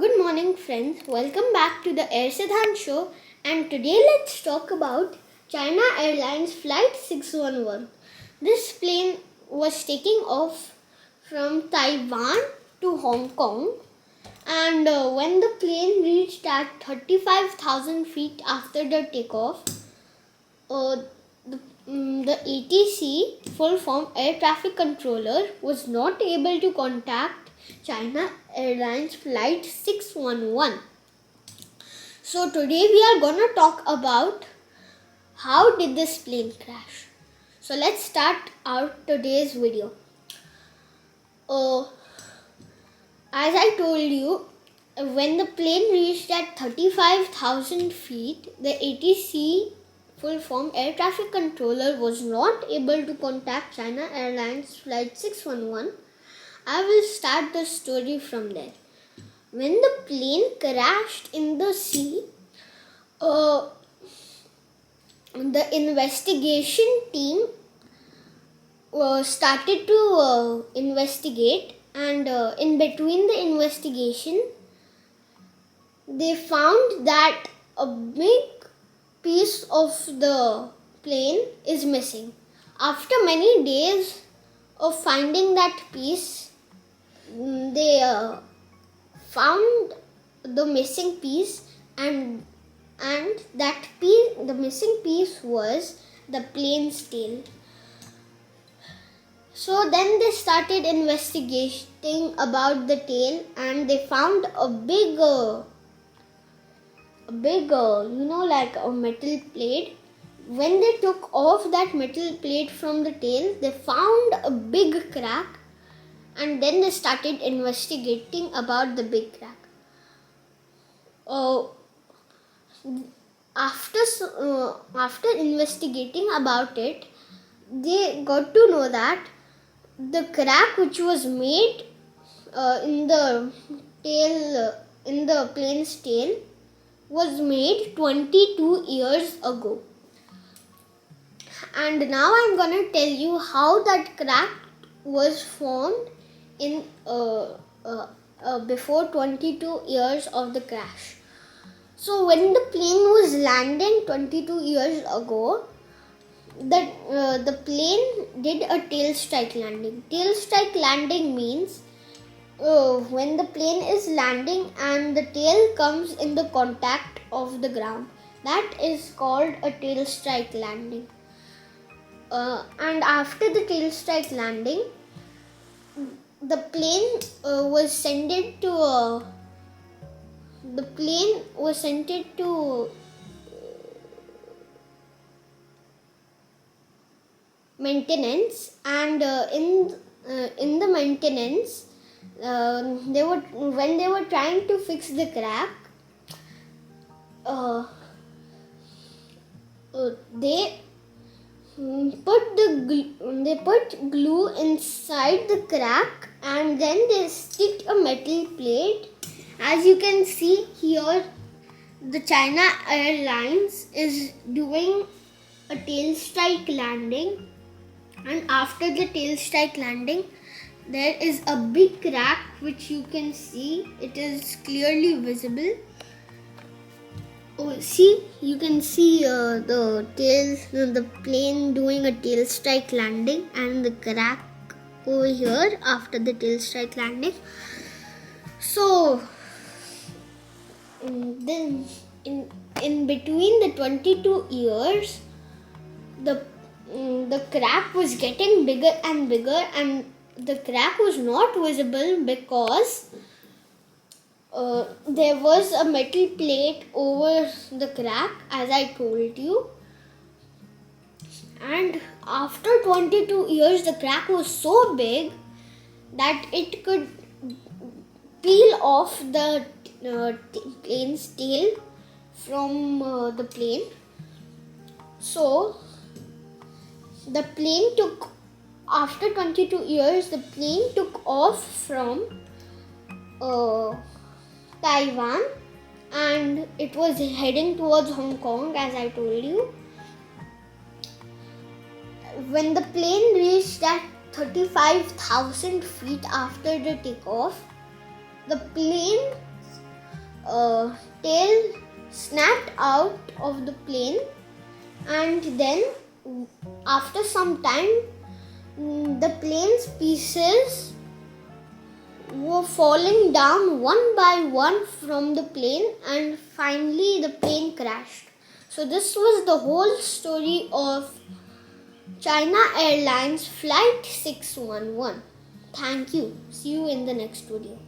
Good morning, friends. Welcome back to the Air Siddhan show. And today let's talk about China Airlines Flight 611. This plane was taking off from Taiwan to Hong Kong. And when the plane reached at 35,000 feet after the takeoff, the ATC, full form Air Traffic Controller, was not able to contact China Airlines Flight 611. So today we are gonna talk about how did this plane crash. So let's start our today's video. As I told you, when the plane reached at 35,000 feet, the ATC, full form Air Traffic Controller, was not able to contact China Airlines Flight 611. I will start the story from there. When the plane crashed in the sea, the investigation team started to investigate, and in between the investigation, they found that a big piece of the plane is missing. After many days of finding that piece, they found the missing piece, and that piece, the missing piece, was the plane's tail. So then they started investigating about the tail, and they found a big like a metal plate. When they took off that metal plate from the tail, they found a big crack, and then they started investigating about the big crack. After investigating about it, they got to know that the crack which was made in the plane's tail was made 22 years ago. And now I'm gonna tell you how that crack was formed in before 22 years of the crash. So when the plane was landing 22 years ago, the plane did a tail strike landing. Tail strike landing means when the plane is landing and the tail comes in the contact of the ground. That is called a tail strike landing. And after the tail strike landing, the plane was sent to maintenance, and in the maintenance, when they were trying to fix the crack, they put glue inside the crack, and then they stick a metal plate. As you can see here, the China Airlines is doing a tail strike landing, and after the tail strike landing, there is a big crack which you can see. It is clearly visible. See, you can see the plane doing a tail strike landing, and the crack over here after the tail strike landing. So then in between the 22 years, the crack was getting bigger and bigger, and the crack was not visible because there was a metal plate over the crack, as I told you. And after 22 years, the crack was so big that it could peel off the plane's tail from the plane. So the plane after 22 years, the plane took off from Taiwan, and it was heading towards Hong Kong, as I told you. When the plane reached at 35,000 feet after the takeoff, the plane tail snapped out of the plane, and then after some time the plane's pieces were falling down one by one from the plane, and finally the plane crashed. So this was the whole story of China Airlines Flight 611. Thank you. See you in the next video.